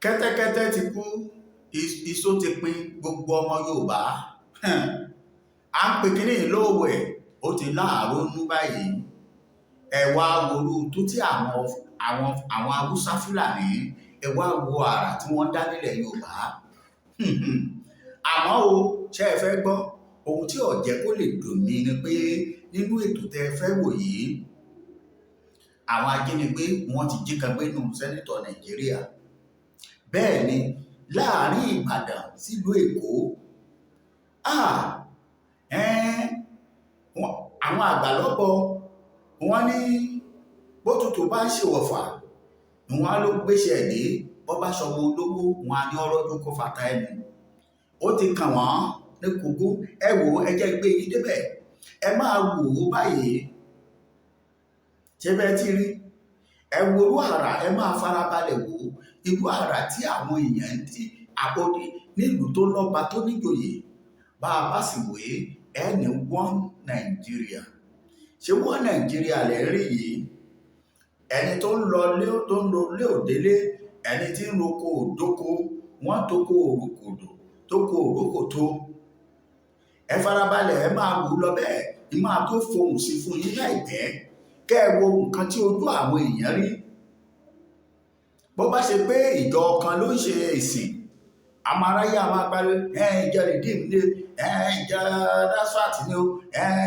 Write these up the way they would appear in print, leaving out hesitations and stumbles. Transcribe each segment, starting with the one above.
kẹ́tẹ́kẹ́tẹ́ ti kú, iṣó ti pin gbogbo ọmọ Yorùbá. À ń pè kíní lówẹ̀ ó ti láàárọ̀ nú báyìí. Ẹ wá worú tó tí àwọn Haúsá Fúlàní, ẹ wá wo àrà tí wọ́n dá nílẹ̀ Yorùbá. Àmọ́ o, ṣé ẹ fẹ́ gbọ́ ohun tí ó jẹ́ kó lè dùn mí ni pé nínú ètò tẹ́ ẹ fẹ́ wò yìí, àwọn ajínigbé wọ́n ti jí kan gbé nù sẹ́nítọ̀ Nàìjíríà. Bẹ́ẹ̀ ni láàrin Ìbàdàn sílùú Èkó, àwọn àgbàlọ́bọ̀ wọ́n ní bótútù bá ń ṣèwọ̀fà wọ́n á ló gbéṣẹ́ dé, bọ́ bá ṣọmọ olówó wọn á ní ọlọ́dún kó fata ẹnu. Ó ti kàn wọ́n ní kúkú. Ẹ wò ó, ẹ jẹ́ gbé yín débẹ̀, ẹ máa wò ó báyìí. Ṣé bẹ́ẹ̀ ti rí? Ẹ wo irú àrà, ẹ máa farabalẹ̀ wò ó irú àrà tí àwọn èèyàn ti àbọ̀dé nílùú tó lọ́ba tó níjòyè. Bá a bá sì wé ẹni one Nàìjíríà. Ṣé one Nàìjíríà lè rí yìí? Ẹni tó ń lọ lé òdélé, ẹni tí ń roko òdóko, wọ́n tó kó òrokòdò tó kó òrókòtó. Ẹ farabalẹ̀, ẹ máa wò lọ bẹ́ẹ̀, ì máa tó fohùn sí fún yín láìpẹ́. Kẹ́ ẹ wo nǹkan tí ojú àwọn èèyàn rí. Bó bá ṣe pé ìjọ kan ló ń ṣe ìsìn, àmọ́ aráyé àwọn apárí, ìjọ Rìdíìmù ni, ìjọ Nasfat ni o,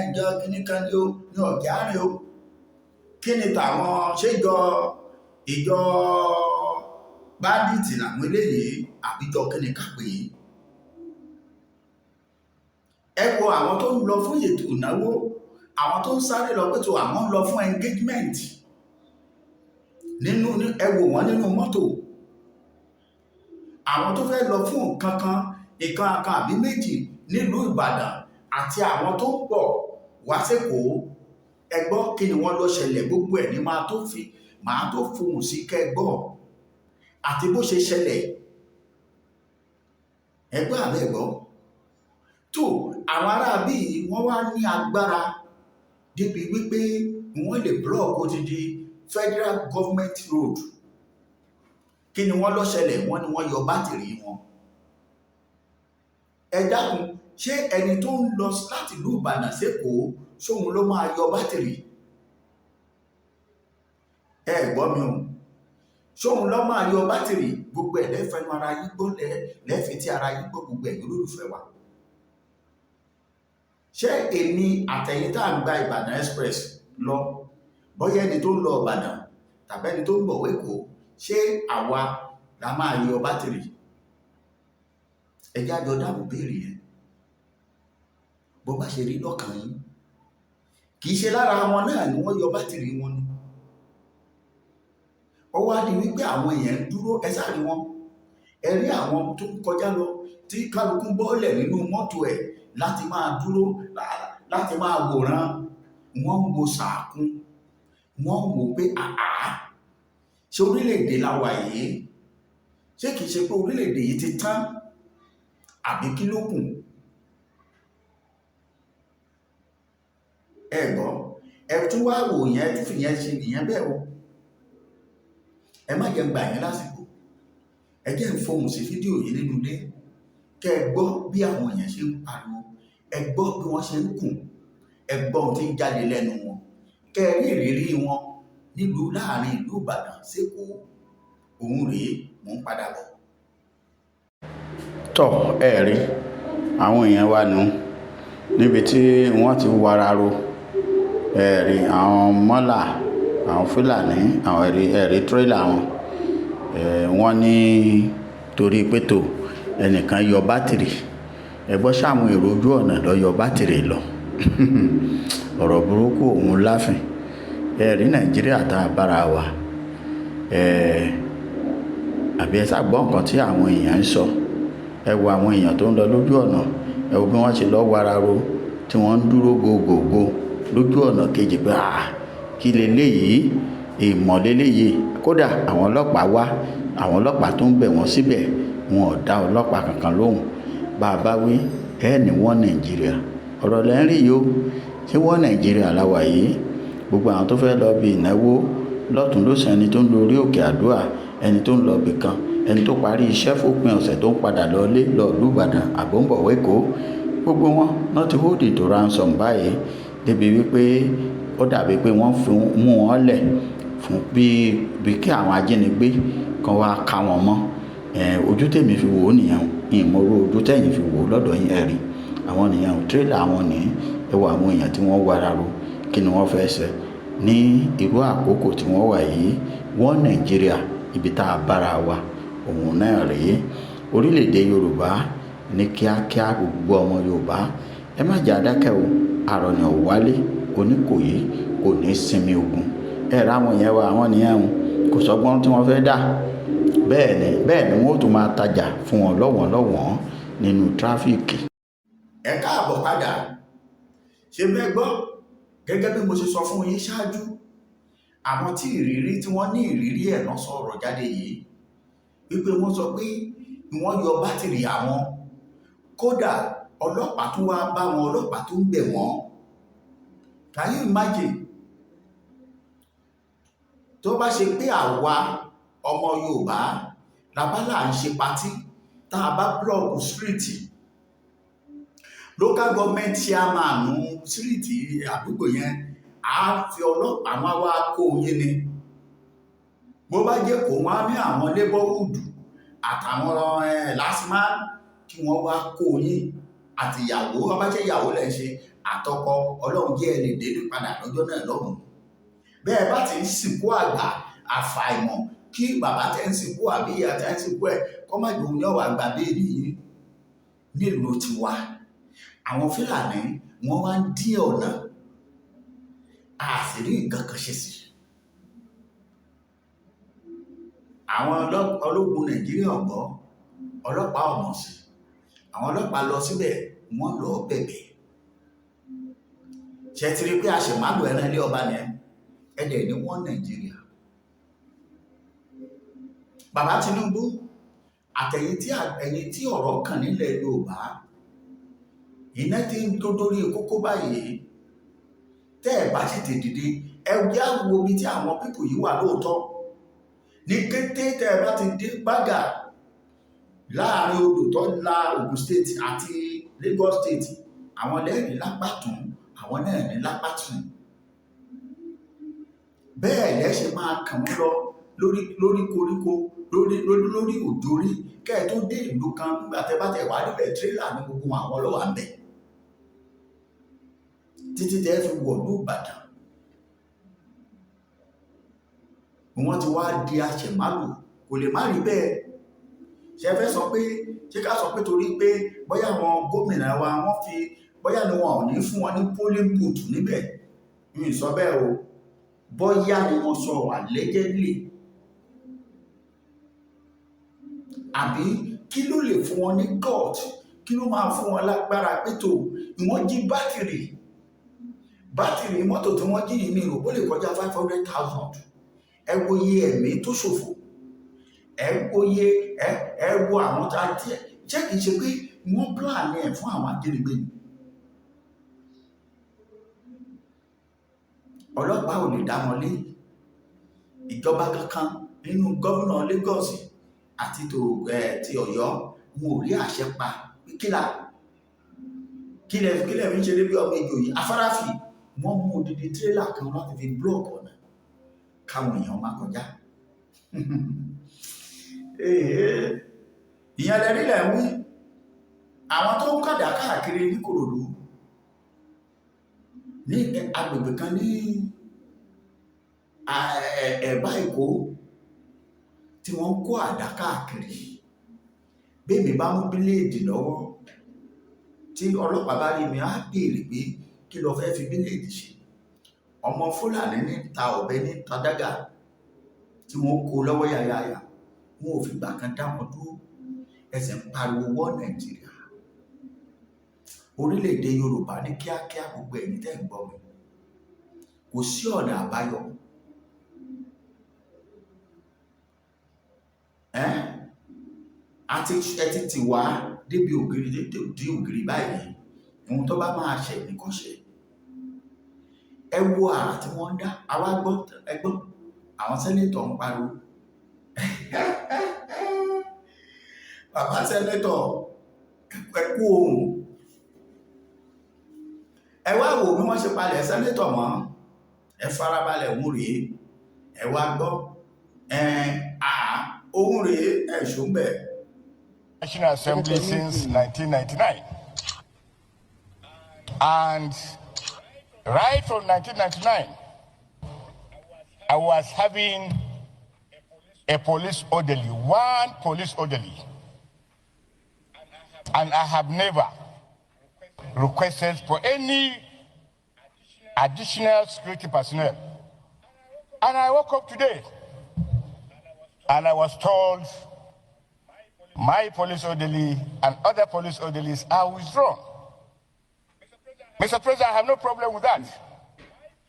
ìjọ kìnnìkan ni o, ní ọ̀gá rìn o. Kí ni tàwọn ṣé ìjọ báńdíìtì làwọn eléyìí àbíjọ kìnnìkan pè é? Ẹ wo àwọn tó ń lọ fún ètò ìnáwó, àwọn tó ń sáré lọ pé tó àwọn ń lọ fún engagement. Ẹ wò wọ́n nínú mọ́tò. Àwọn tó fẹ́ lọ fún nǹkan kan àbí méjì nílùú Ìbàdàn àti àwọn tó ń bọ̀ wá s'Ékòó. Ẹ gbọ́ kí ni wọ́n lọ ṣẹlẹ̀, gbogbo ẹ̀ ní máa tó fohùn sí kẹ́ gbọ́ àti bó ṣe ṣẹlẹ̀. Ẹ gbọ́ àbẹ́ gbọ́. Tó àwọn aráabí wọ́n wá ní agbára débi wípé wọ́n lè block odidi federal government road. Kí ni wọ́n lọ ṣẹlẹ̀? Wọ́n ní wọ́n yọ bátìrì wọn. Ẹ dákun, ṣé ẹni tó ń lọ láti ìlú Ìbàdàn s'Ékòó ṣóhun ló máa yọ bátìrì? Ẹ gbọ́ mi o, ṣóhun ló máa yọ bátìrì? Gbogbo ẹ̀ lẹ́fẹ̀ẹ́nu ara yín gbọ́, lẹ́fẹ̀ẹ́ tí ara yín gbọ́, gbogbo ẹ̀ olólùfẹ́ wa. Ṣé èmi àtẹ̀yìn tá à ń gba Ìbàdàn express lọ, bóyá ẹni tó ń lọ Ìbàdàn tàbí ẹni tó ń bọ̀ w'Ékòó, ṣé àwa la máa yọ bátìrì? Ẹ jẹ́ á jọ dáhùn béèrè yẹn bó bá ṣe rí lọ́kàn yín. Kì í ṣe lára wọn náà ni wọ́n yọ bátìrì wọn ni. Ó wá di wípé àwọn èèyàn ń dúró, ẹ sáré wọn. Ẹ rí àwọn tó ń kọjá lọ tí kálukú bọ́ọ̀lẹ̀ nínú mọ́tò ẹ̀ láti máa dúró, láti máa wòran. Wọ́n ń wo sàákún, wọ́n ń wò pé ṣé orílẹ̀-èdè la wà yìí? Ṣé kìí ṣe pé orílẹ̀-èdè yìí ti tán àbí kí ló kù? Ẹ gbọ́, ẹ tún wá wò yẹn, tún fi yẹn ṣe nìyẹn bẹ́ẹ̀ o. Ẹ má jẹ́ gbà yín lásìkò. Ẹ jẹ́ ń fohùn sí fídíò yìí nínú ilé. Kẹ́ ẹ gbọ́ bí àwọn èèyàn ṣe ń pariwo. Ẹ gbọ́ bí wọ́n ṣe ń kùn. Ẹ gbọ́ ohun tí ń jáde lẹ́nu wọn. Kẹ́ ẹ rí ìrírí wọn nílùú láàrin ìlú Ìbàdàn s'Ékòó. Òun rèé, mò ń padà bọ̀. Tọ́ ẹ rí àwọn èèyàn wa nù níbi tí wọ́n ti wararo. Ẹ rí àwọn mọ́là, àwọn Fúlàní, àwọn ẹ̀rí tírélà wọn. Wọ́n ní torí pé tó ẹnìkan yọ bátìrì. Ẹ gbọ́ sáwọn èrò ojú ọ̀nà lọ yọ bátìrì lọ. Ọ̀rọ̀ burúkú òun láfìn. Ẹ rí Nàìjíríà tá a bára wa. Àbí ẹ ṣàgbọ́ nǹkan tí àwọn èèyàn ń sọ. Ẹ wo àwọn èèyàn tó ń lọ lójú ọ̀nà. Ẹ wo bí wọ́n ṣe lọ wararo tí wọ́n ń dúró gògògò lójú ọ̀nà kejì pé kí leléyìí, ìmọ̀ leléyìí. Kódà àwọn ọlọ́pàá wá, àwọn ọlọ́pàá tó ń bẹ̀ wọ́n síbẹ̀, wọn ò dá ọlọ́pàá kankan lóhùn. Bá a bá wí ní wọ́n Nàìjíríà. Ọ̀rọ̀ lẹ́ ń rí yìí o. Ṣé wọ́n Nàìjíríà la wà yìí? Gbogbo àwọn tó fẹ́ lọ bí ìnáwó lọ́tùn lósì, ẹni tó ń lọ orí òkè àdúrà, ẹni tó ń lọ ibì kan, ẹni tó parí iṣẹ́ fòpin ọ̀sẹ̀ tó ń padà lọlé lọ́ọ̀lú Ìbàdàn àbò ń bọ̀ wékòó, gbogbo wọn náà ti hold it to ransom báyìí, débi wípé ó dàbí pé wọ́n fi mú wọn lẹ̀ fún bí kí àwọn ajínigbé kan wá ká wọn mọ́. Ojú tèmi fi wò ó nìyẹn, ìmọ̀rú ojú tẹ̀yìn fi wò ó lọ́dọ̀ yín ẹ̀rí àwọn nìyẹn, tírélà àwọn nìyẹn. Ẹ wo àwọn èèyàn tí wọ́n wára ro, kí ni wọ́n fẹ́ ṣe ní irú àkókò tí wọ́n wà yìí? Wọ́n Nàìjíríà ibi tá a bára wa òun náà rèé. Orílẹ̀-èdè Yorùbá ní kíákíá, gbogbo ọmọ Yorùbá ẹ má jẹ́ adákẹ́ o. Àrọ̀nà ò wálé, Oníkòyí kò ní sinmi ogun. Ra àwọn yẹn wá, àwọn nìyẹn o, kò sọ́gbọ́n tí wọ́n fẹ́ dá. Bẹ́ẹ̀ ni wọ́n ó tún máa tajà fún wọn lọ́wọ́n nínú tráfíìkì. Ẹ káàbọ̀ padà. Ṣé bẹ́ẹ̀ gbọ́? Gẹ́gẹ́ bí mo ṣe sọ fún yín ṣáájú, àwọn tí wọ́n ní ìrírí ẹ̀ náà sọ̀rọ̀ jáde yìí wípé wọ́n sọ pé wọ́n yọ bátìrì àwọn, kódà ọlọ́pàá tó wá bá wọn, ọlọ́pàá tó ń bẹ̀ wọ́n. Can you imagine? Tó bá ṣe pé àwa ọmọ Yorùbá labálà ń ṣe patí, tá a bá blọọkù síríìtì, local government chairman síríìtì àdúgbò yẹn á fi ọlọ́pàá wọn wá kó yín ni. Bó bá jẹ́ kó wọ́n á ní àwọn neighborhood àtàwọn lásìmá kí wọ́n wá kó yín àti ìyàwó, wọ́n bá jẹ́ ìyàwó lẹ́ ṣe àtọkọ, Ọlọ́run jẹ́ ẹ lè délé padà lọ́jọ́ náà lọ́hùn. Bẹ́ẹ̀ bá ti ń sìnkú àgbà, àfàìmọ̀ kí bàbá tẹ́ ń sìnkú àbí ìyá tẹ́ ń sìnkú ẹ̀ kọ́ má jòun ní ọ̀wà àgbà béèrè yìí. Nílùú tiwa, àwọn Fúlàní wọ́n wá ń dí ọ̀nà, àṣírí nǹkan kan ṣe sí. Àwọn ológun Nàìjíríà ọ̀gbọ́, ọlọ́pàá ọ̀mọ̀ sí. Àwọn ọlọ́pàá lọ síbẹ̀, wọ́n lọ bẹ̀bẹ̀. Ṣé ti rí pé àṣemálò ẹran ilé ọba ni ẹ̀dẹ̀ ní wọ́n Nàìjíríà? Bàbá Tinubu àtẹ̀yìn tí ọ̀rọ̀ kàn nílẹ̀ Yorùbá, iná tí ń tó dórí kókó báyìí, tẹ́ ẹ̀ bá sì ti dìde, ẹ jẹ́ á wo ibi tí àwọn pípò yìí wà lóòótọ́. Ní kété tẹ́ ẹ bá ti dé Bágà láàrin odò tó la Ògùn state àti Lagos state, àwọn lẹ́ẹ̀rí lápá tún, àwọn náà ní lápá tún. Bẹ́ẹ̀ lẹ́ ṣe máa kàn wọ́n lọ lórí koríko, lórí òjòrí, kẹ́ ẹ tó dé ìlú kan, nígbà tẹ́ bá tẹ̀ wá níbẹ̀ tírélà ní gbogbo àwọn ọlọ́wà ń bẹ̀, títí tẹ́ fi wọ̀lú Ìbàdàn. Wọ́n ti wá di àṣemálò, kò lè má rí bẹ́ẹ̀. Ṣé ẹ fẹ́ sọ pé, ṣé ká sọ pé torí pé bóyá àwọn gómìnà wa wọ́n fi, bóyá ni wọn ò ní fún wọn ní polling booth níbẹ̀? Mi ì sọ bẹ́ẹ̀ o, bóyá ni wọ́n sọ allegedly. Àbí kí ló lè fún wọn ní gut, kí ló máa fún wọn lágbára pé tó ìwọ́n jí bátìrì mọ́tò tí wọ́n jí yìí, mi rò bó lè kọjá 500,000. Ẹ wo iye ẹ̀mí tó ṣòfò, ẹ wo àwọn tá a jẹ́ kìí ṣe pé wọ́n plan ẹ̀ fún àwọn ajínigbé ni. Ọlọ́pàá ò lè dá wọn lé, ìjọba kankan nínú gómìnà Lagos àti ti Ọ̀yọ́ wọn ò rí àṣẹ pa kílẹ̀ fi ń ṣe débi ọmọ ìjòyè afárafì. Wọ́n mú odidi tírélà kan láti fi block ọ̀nà káwọn èèyàn máa kọjá. Ìyẹn lẹ́rí lẹ́ ń wí. Àwọn tó ń kàdá káàkiri ní Kòròdú, ní agbègbè kan ní Ẹ̀bá Èkó, tí wọ́n kó àdá káàkiri. Bẹ́ẹ̀ mi bá mú bíléèdì lọ́wọ́, tí ọlọ́pàá bá rí mi á béèrè pé kí ló fẹ́ fi bíléèdì ṣe. Ọmọ Fúlàní ní ta ọ̀bẹ ní tadágà tí wọ́n kó lọ́wọ́ yáyáyá, wọn ò fìgbà kan dá wọn dúró. Ẹsẹ̀ ń pariwo wọ́ Nàìjíríà. Orílẹ̀-èdè Yorùbá ní kíákíá, gbogbo ẹ̀yin tẹ́ ń gbọ́ mi, kò sí ọ̀nà àbáyọ. Ẹ ti tì wá débi ògiri báyìí, ohun tó bá máa ṣe nìkan ṣe. Ẹ wo àrà tí wọ́n ń dá, àwa ẹgbọ́n àwọn sẹ́nétọ̀ ń pariwo bàbá sẹ́nẹ́tọ̀ ẹ kú ohùn ẹ wá wò bí wọ́n ṣe palẹ̀ sẹ́nẹ́tọ̀ mọ́ ẹ farabalẹ̀ òun rèé ẹ wá gbọ́ òun rèé ẹ ṣùgbẹ́. National Assembly since 1999, and right from 1999 I was having a police orderly, one police orderly, and I have never requested for any additional security personnel. And I woke up today and I was told my police orderly and other police orderlies are withdrawn. Mr. President, I have no problem with that.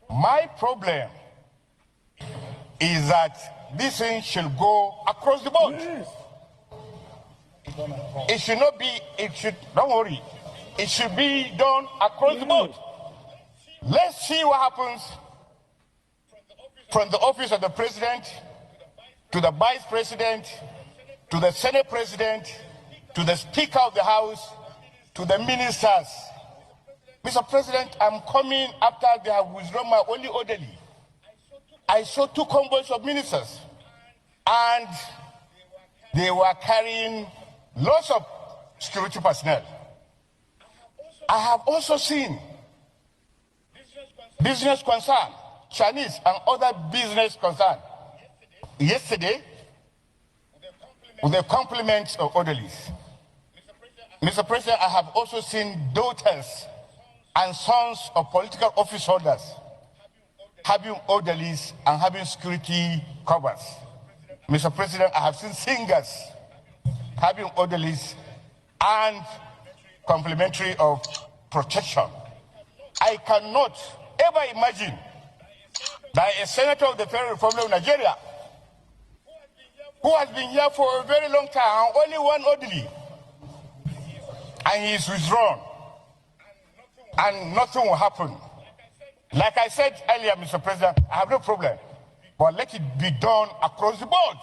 My problem is that this thing should go across the board. Yes. It should not be, don't worry, it should be done across the board. Let's see what happens from the office of the president to the vice president to the Senate president to the Speaker of the House to the ministers. Mr. President, I'm coming after they have withdrawn my only orderly. I saw 2 convoys of ministers, and they were carrying lots of security personnel. I have also seen business concern, Chinese and other business concern. Yesterday, with the compliments of orderlies. Mr. President, I have also seen daughters and sons of political office holders having orderlies and having security covers. Mr. President, I have seen singers having orderlies and complementary of protection. I cannot ever imagine that a senator of the Federal Republic of Nigeria, who has been here for a very long time, only one orderly, and he is withdrawn, and nothing will happen. Like I said earlier, Mr. President, I have no problem, but let it be done across the board.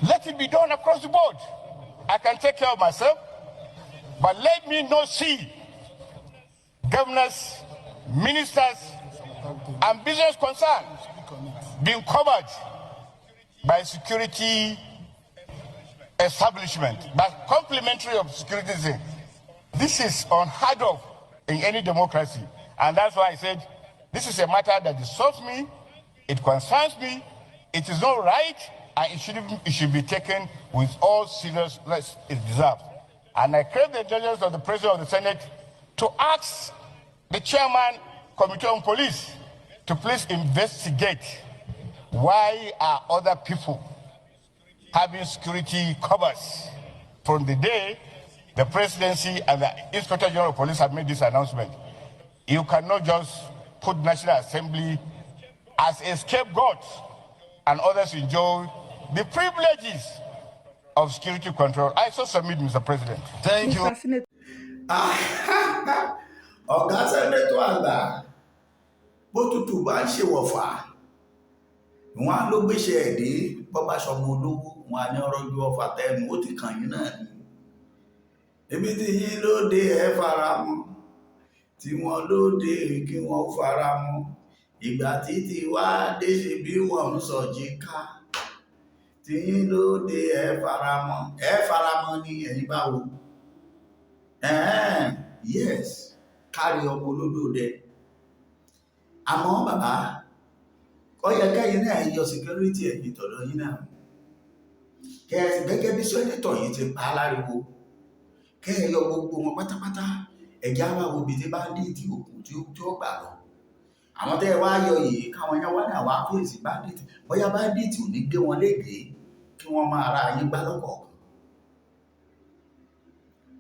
Let it be done across the board. I can take care of myself, but let me not see governors, ministers, and business concerns being covered by security establishment, but complementary of security thing. This is unheard of in any democracy. And that's why I said, this is a matter that disturbs me, it concerns me, it is not right, and it should be taken with all seriousness it deserves. And I crave the indulgence of the President of the Senate to ask the Chairman, Committee on Police, to please investigate why are other people having security covers from the day the Presidency and the Inspector General of Police have made this announcement. You cannot just put National Assembly as a scapegoat and others enjoy the privileges of security control. I so submit, Mr. President. Thank you. Ọ̀gá sẹ́nẹ́tọ̀ àgbà bó tutù bá ń ṣe wọ̀fà wọn á ló gbéṣẹ́ ẹ̀dí bọ́bá sọmọ olówó wọn á ní ọ̀rọ̀ ju ọfà tẹnu ó ti kàn yín náà ni ebi tí yín lóde ẹ fara mọ́ tí wọ́n lóde kí wọ́n fara mọ́ ìgbà títí wá dé ṣe bí wọ́n ń sọjí ká tí yín lóde ẹ fara mọ́ ní ẹ̀yin báwo yes kárí ọmọ olódòdẹ àmọ́ bàbá ó yẹ kẹ́yìn náà yọ security ẹ̀yìn tọ̀dọ̀ yín náà gẹ́gẹ́ bí sẹ́nẹ́tọ̀ yìí ti pa á láriwo kẹ́ yọ gbogbo wọn pátápátá ẹ̀já wà wo bìí tí bá dì tí òkun tí ó gbà lọ àwọn tẹ́ wá yọ yìí káwọn yẹn wá náà wá fèsì bandit bóyá bandit ò ní gbé wọn léègbé kí wọ́n máa ra yín gbá lọ́kọ̀ọ̀kan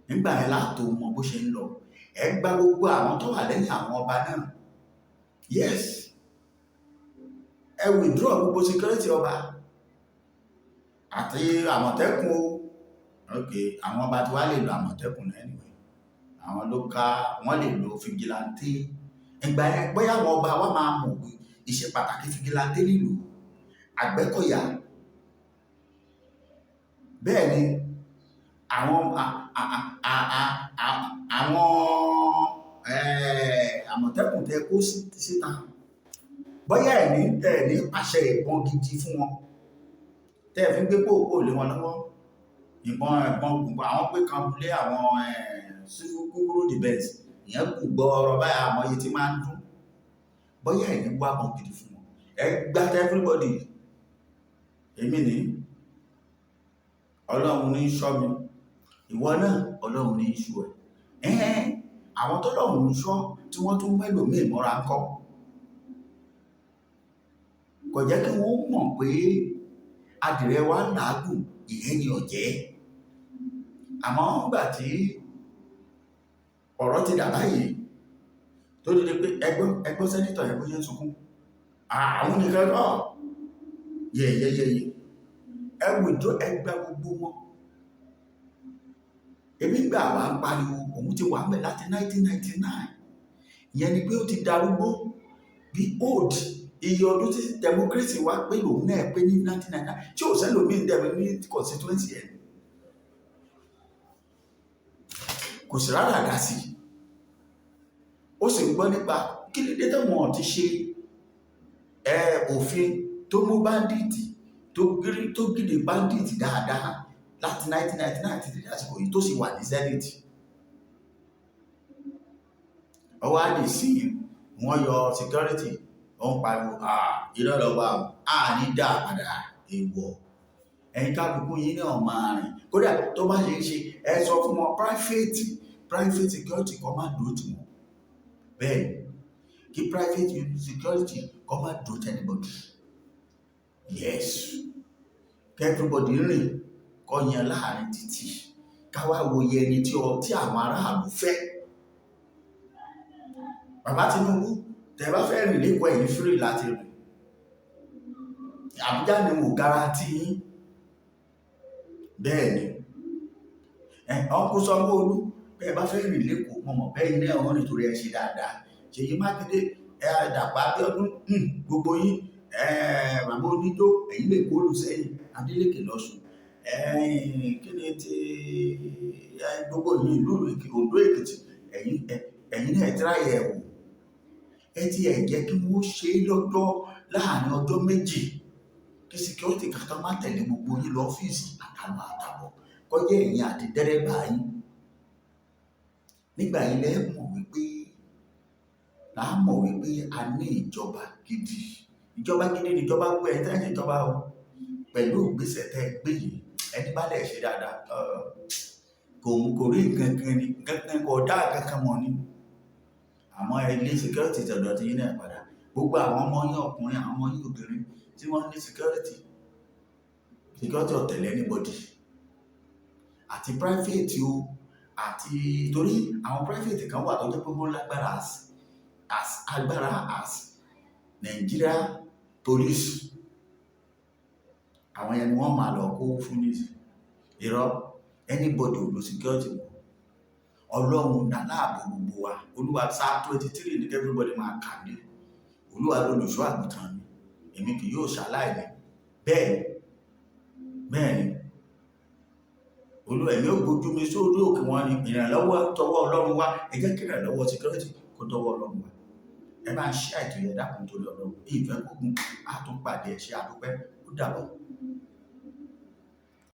nígbà yẹn láàtò mọ bó ṣe ń lọ ẹ gba gbogbo àwọn tó wà lẹ́yìn àwọn ọba náà yes ẹ withdraw gbogbo security ọba àti àmọ̀tẹ́kùn o ok àwọn ọba tí wá lè lo àmọ̀tẹ́kùn náà anyway àwọn ló ká wọ́n lè lo fìgìláńtì ìgbà yẹn bóyá àwọn ọba wa máa mọ̀ pé iṣẹ́ pàtàkì fìgìláńtì nílùú Àgbẹ̀kọ̀yà bẹ́ẹ̀ ni àwọn àmọ̀tẹ́kùn tẹ kó síta bóyá ẹ̀ní pàṣẹ ìbọn gidi fún wọn tẹ́ fi ń gbé pòpò lé wọn lọ́wọ́ ìbọn gbùngbùn àwọn pé kan lé àwọn civil kúkúrú defense ìyẹn kù gbọ́ ọ̀rọ̀ báyà àmọye tí máa ń dún bóyá ẹ̀ní wá bọ̀ gidi fún wọn ẹ gbáta everybody èmi ní ọlọ́run ní ṣọ́ mi ìwọ náà ọlọ́run ní ṣọ́ ẹ̀ àwọn tọ́lọ́run ń ṣọ́ tí wọ́n tún mẹ́lòmíì mọ́ra ń kọ́ kò jẹ́ kí wọ́n mọ̀ pé adìrẹ wa ń làágùn ìyẹn ni ọ̀jẹ́ àmọ́ nígbà tí ọ̀rọ̀ ti dà báyìí tó dédé pé ẹgbọ́n sẹ́nítọ̀ yẹn bó ṣe ń sunkún àwọn nìkan náà yẹ̀yẹ̀yẹ̀ ẹwù ìjọ ẹgbẹ́ gbogbo wọn ebi gbà wá ń pariwo òun ti wà mẹ́ láti 1999 ìyẹn ni pé ó ti darúgbó bí old iye ọdún tí democracy wá pé lòun náà pé ní 1999 tí ò sẹ́lòmí dẹ̀mí ní constituency ẹ̀ kò sí rárá dá sí ó sì ń gbọ́ nípa kí ló dé tẹ́wọ̀n ti ṣe òfin tó mú báńdíìtì tó gidi báńdíìtì dáadáa láti 1999 títí lásìkò yìí tó sì wà ní zenith ọwọ́ àdì sí wọ́n yọ security ó ń pariwo ìrọ̀lọ́wọ́ ní dá padà èèwọ̀ ẹ̀yin kálukú yìí náà máa rìn kódà tó bá ṣe é ṣe ẹ sọ fún wọn private security kọ́ máa dúró tì wọ́n bẹ́ẹ̀ kí private security kọ́ máa dúró tì anybody yes kí everybody rìn kọ́ yẹn láàrin títì káwá wòye ẹni tí àwọn aráàlú fẹ́ bàbá Tinubu tẹ́ bá fẹ́ rìn lẹ́kọ̀ọ́ ẹ̀yìn free láti rìn Àbújá ni mo garanti yín bẹ́ẹ̀ ni ọkùn Sanwó-Olú bẹ́ẹ̀ bá fẹ́ rìn lẹ́kọ̀ọ́ mọ̀mọ̀ bẹ́ẹ̀ ilé ọ̀hún nítorí ẹ ṣe dáadáa Ṣèyí Mákindé Dàpọ̀ Abíọ́dún gbogbo yín bàbá Onídó ẹ̀yìn lè kó Olùsẹ́yìn Adélékè lọ́sùn kí ni ti gbogbo yìí ìlú Oǹdó Èkìtì ẹ̀yìn náà tíráyẹ̀ ẹ̀wò ẹ ti ẹ̀ jẹ́ kí wọ́n ṣe lọ́dọ̀ láàrin ọjọ́ méjì kí security kankan má tẹ̀lé gbogbo yín lọ ọ́fíìsì àtàbọ̀ kọjá ẹ̀yìn àti dẹ́rẹ́bà yín nígbà yìí lẹ́ mọ̀ wípé a ní ìjọba gidi ni ìjọba gbé ẹ̀ tẹ́lẹ̀ ìjọba o pẹ̀lú ìgbésẹ̀ tẹ́ gbé yìí ẹni bá lẹ̀ ṣe dáadáa kò rí nǹkan kò dá kankan mọ́ ni àmọ́ ilé security tọ̀dọ̀ ti yín náà padà gbogbo àwọn ọmọ yín ọkùnrin àwọn ọmọ yín obìnrin tí wọ́n ní security ọ̀tẹ̀lẹ̀ anybody àti private o àti torí àwọn private kan wà tó jẹ́ pé wọ́n lágbára as Nigeria police àwọn yẹn ni wọ́n máa lọ kó fún ní irọ́ anybody ò lo security mọ́ Ọlọ́run dá láàbò gbogbo wa Olúwa Psalm 23 ní everybody máa kà ní Olúwa lolùṣọ́ àgùntàn mi èmi kì yóò ṣaláìní bẹ́ẹ̀ ni Olúwa èmi ò gbójú mi sórí òkè wọn ni ìrànlọ́wọ́ tọwọ́ Ọlọ́run wá ẹ jẹ́ kí ìrànlọ́wọ́ security kó tọwọ́ Ọlọ́run wá ẹ máa ṣe àìtòyẹ dákun torí Ọlọ́run ìfẹ́ gbógun àtúnpàdé ẹ̀ṣẹ́ àdúpẹ́ ó dàbọ̀.